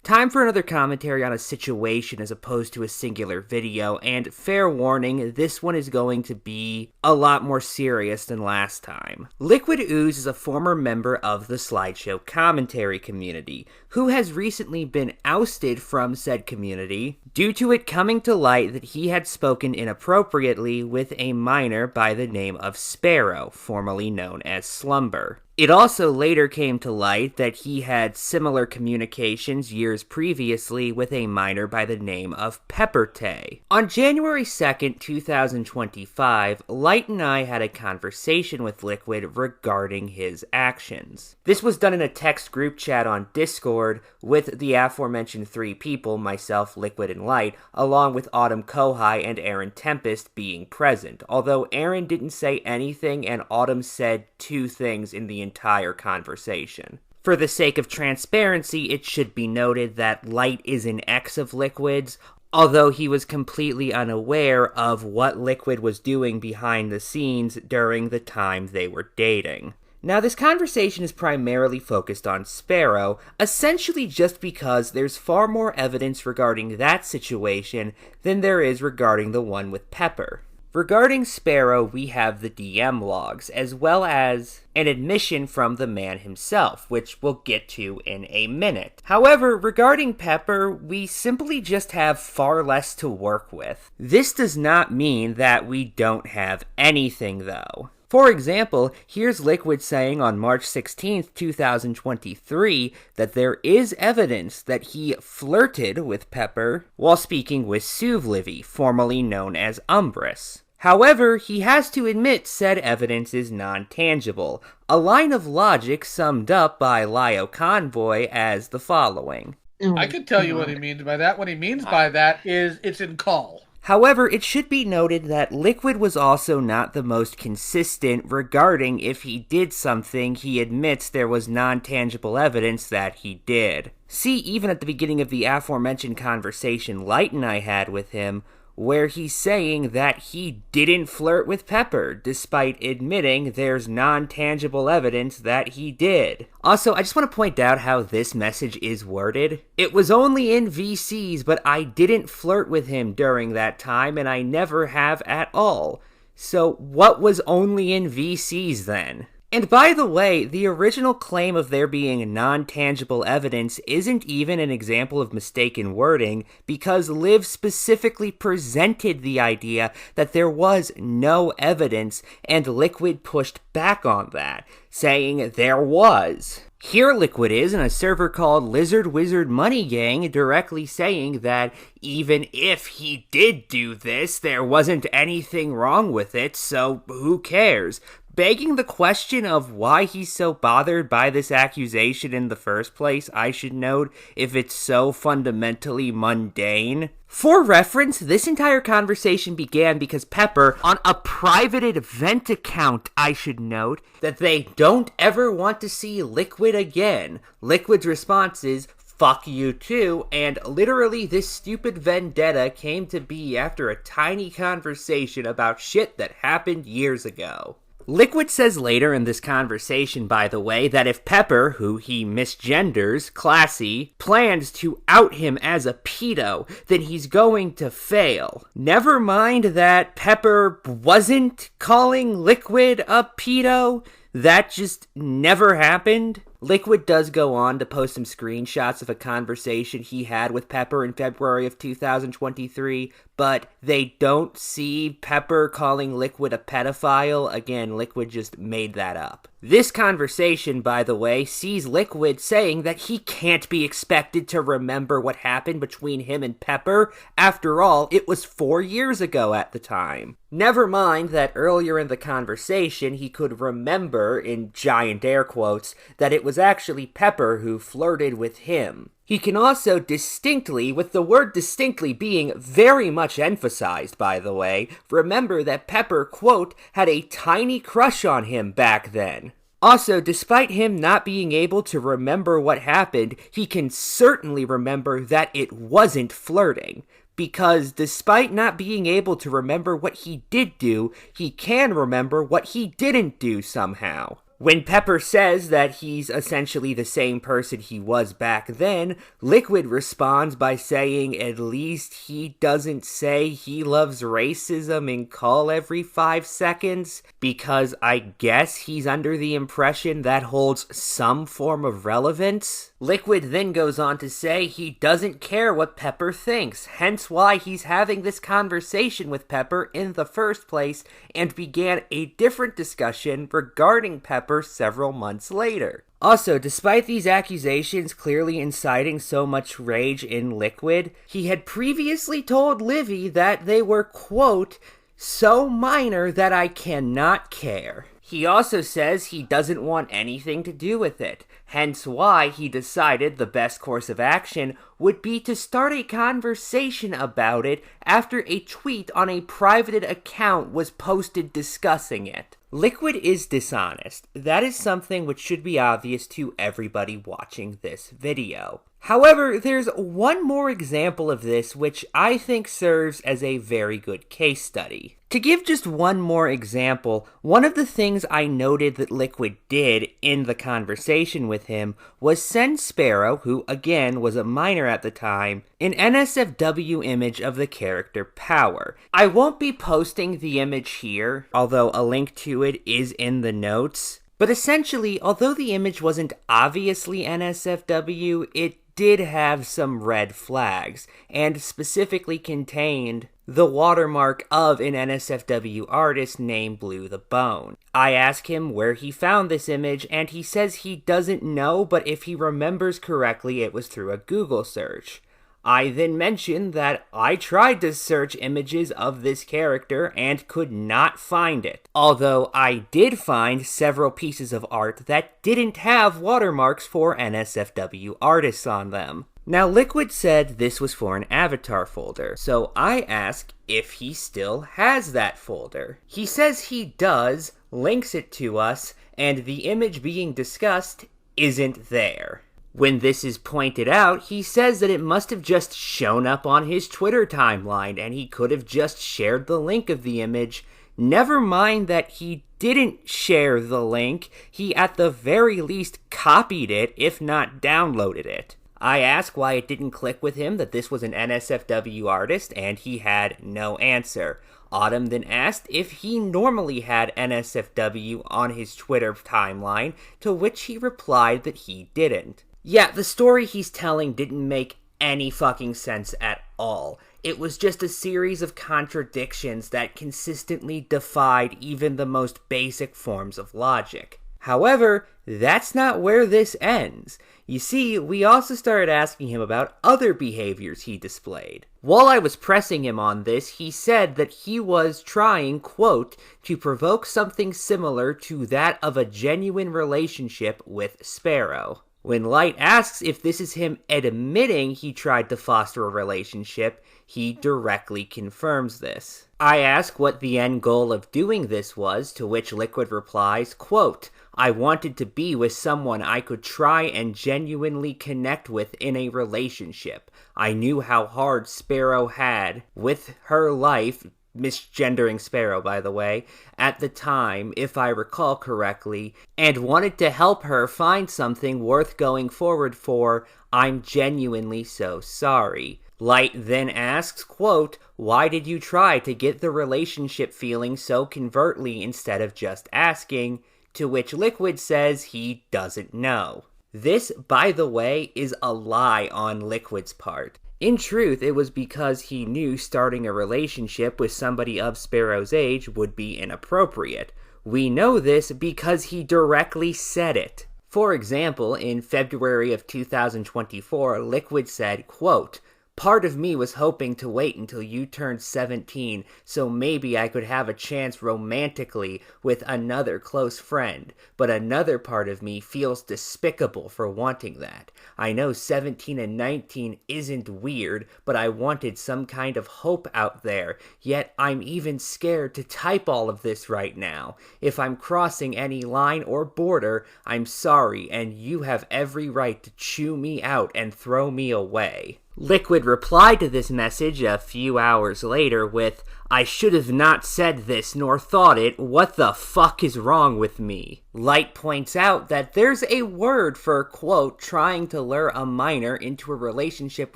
Time for another commentary on a situation as opposed to a singular video, and fair warning, this one is going to be a lot more serious than last time. LwqwydUuz is a former member of the slideshow commentary community, who has recently been ousted from said community due to it coming to light that he had spoken inappropriately with a minor by the name of Sparrow, formerly known as Slumber. It also later came to light that he had similar communications years previously with a minor by the name of Pepper-Tei. On January 2nd, 2025, Light and I had a conversation with Liquid regarding his actions. This was done in a text group chat on Discord with the aforementioned three people, myself, Liquid, and Light, along with Autumn Kohai and Aaron Tempest being present, although Aaron didn't say anything and Autumn said two things in the entire conversation. For the sake of transparency, it should be noted that Light is an ex of Liquid's, although he was completely unaware of what Liquid was doing behind the scenes during the time they were dating. Now, this conversation is primarily focused on Sparrow, essentially just because there's far more evidence regarding that situation than there is regarding the one with Pepper. Regarding Sparrow, we have the DM logs, as well as an admission from the man himself, which we'll get to in a minute. However, regarding Pepper, we simply just have far less to work with. This does not mean that we don't have anything, though. For example, here's Liquid saying on March 16th, 2023, that there is evidence that he flirted with Pepper while speaking with Suvlivy, formerly known as Umbrus. However, he has to admit said evidence is non-tangible, a line of logic summed up by Lio Convoy as the following. I could tell you what he means by that. What he means by that is it's in call. However, it should be noted that Liquid was also not the most consistent regarding if he did something he admits there was non-tangible evidence that he did. See, even at the beginning of the aforementioned conversation Light and I had with him, where he's saying that he didn't flirt with Pepper, despite admitting there's non-tangible evidence that he did. Also, I just want to point out how this message is worded. It was only in VCs, but I didn't flirt with him during that time, and I never have at all. So what was only in VCs then? And by the way, the original claim of there being non-tangible evidence isn't even an example of mistaken wording, because Liv specifically presented the idea that there was no evidence, and Liquid pushed back on that, saying there was. Here Liquid is in a server called Lizard Wizard Money Gang directly saying that even if he did do this, there wasn't anything wrong with it, so who cares? Begging the question of why he's so bothered by this accusation in the first place, I should note, if it's so fundamentally mundane. For reference, this entire conversation began because Pepper, on a private event account, I should note, that they don't ever want to see Liquid again. Liquid's response is, fuck you too, and literally this stupid vendetta came to be after a tiny conversation about shit that happened years ago. Liquid says later in this conversation, by the way, that if Pepper, who he misgenders, Classy, plans to out him as a pedo, then he's going to fail. Never mind that Pepper wasn't calling Liquid a pedo. That just never happened. Liquid does go on to post some screenshots of a conversation he had with Pepper in February of 2023, but they don't see Pepper calling Liquid a pedophile. Again, Liquid just made that up. This conversation, by the way, sees Liquid saying that he can't be expected to remember what happened between him and Pepper. After all, it was 4 years ago at the time. Never mind that earlier in the conversation he could remember, in giant air quotes, that it was actually Pepper who flirted with him. He can also distinctly, with the word distinctly being very much emphasized, by the way, remember that Pepper, quote, had a tiny crush on him back then. Also, despite him not being able to remember what happened, he can certainly remember that it wasn't flirting. Because despite not being able to remember what he did do, he can remember what he didn't do somehow. When Pepper says that he's essentially the same person he was back then, Liquid responds by saying at least he doesn't say he loves racism in call every 5 seconds, because I guess he's under the impression that holds some form of relevance. Liquid then goes on to say he doesn't care what Pepper thinks, hence why he's having this conversation with Pepper in the first place, and began a different discussion regarding Pepper several months later. Also, despite these accusations clearly inciting so much rage in Liquid, he had previously told Livy that they were, quote, so minor that I cannot care. He also says he doesn't want anything to do with it, hence why he decided the best course of action would be to start a conversation about it after a tweet on a private account was posted discussing it. Liquid is dishonest. That is something which should be obvious to everybody watching this video. However, there's one more example of this which I think serves as a very good case study. To give just one more example, one of the things I noted that Liquid did in the conversation with him was send Sparrow, who again was a minor at the time, an NSFW image of the character Power. I won't be posting the image here, although a link to it is in the notes. But essentially, although the image wasn't obviously NSFW, it did have some red flags, and specifically contained the watermark of an NSFW artist named Blue the Bone. I ask him where he found this image, and he says he doesn't know, but if he remembers correctly, it was through a Google search. I then mentioned that I tried to search images of this character and could not find it, although I did find several pieces of art that didn't have watermarks for NSFW artists on them. Now, Liquid said this was for an avatar folder, so I ask if he still has that folder. He says he does, links it to us, and the image being discussed isn't there. When this is pointed out, he says that it must have just shown up on his Twitter timeline and he could have just shared the link of the image. Never mind that he didn't share the link, he at the very least copied it, if not downloaded it. I ask why it didn't click with him that this was an NSFW artist, and he had no answer. Autumn then asked if he normally had NSFW on his Twitter timeline, to which he replied that he didn't. Yeah, the story he's telling didn't make any fucking sense at all. It was just a series of contradictions that consistently defied even the most basic forms of logic. However, that's not where this ends. You see, we also started asking him about other behaviors he displayed. While I was pressing him on this, he said that he was trying, quote, to provoke something similar to that of a genuine relationship with Sparrow. When Light asks if this is him admitting he tried to foster a relationship, he directly confirms this. I ask what the end goal of doing this was, to which Liquid replies, quote, I wanted to be with someone I could try and genuinely connect with in a relationship. I knew how hard Sparrow had with her life, misgendering Sparrow, by the way, at the time, if I recall correctly, and wanted to help her find something worth going forward for. I'm genuinely so sorry. Light then asks, quote, why did you try to get the relationship feeling so covertly instead of just asking? To which Liquid says he doesn't know. This, by the way, is a lie on Liquid's part. In truth, it was because he knew starting a relationship with somebody of Sparrow's age would be inappropriate. We know this because he directly said it. For example, in February of 2024, Liquid said, quote, part of me was hoping to wait until you turned 17, so maybe I could have a chance romantically with another close friend, but another part of me feels despicable for wanting that. I know 17 and 19 isn't weird, but I wanted some kind of hope out there, yet I'm even scared to type all of this right now. If I'm crossing any line or border, I'm sorry, and you have every right to chew me out and throw me away. Liquid replied to this message a few hours later with, "I should have not said this nor thought it. What the fuck is wrong with me?" Light points out that there's a word for, quote, trying to lure a minor into a relationship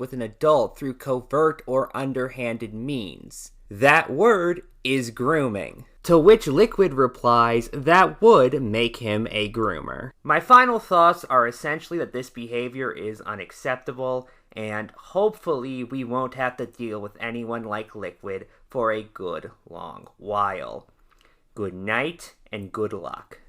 with an adult through covert or underhanded means. That word is grooming. To which Liquid replies that would make him a groomer. My final thoughts are essentially that this behavior is unacceptable, and hopefully we won't have to deal with anyone like Liquid for a good long while. Good night and good luck.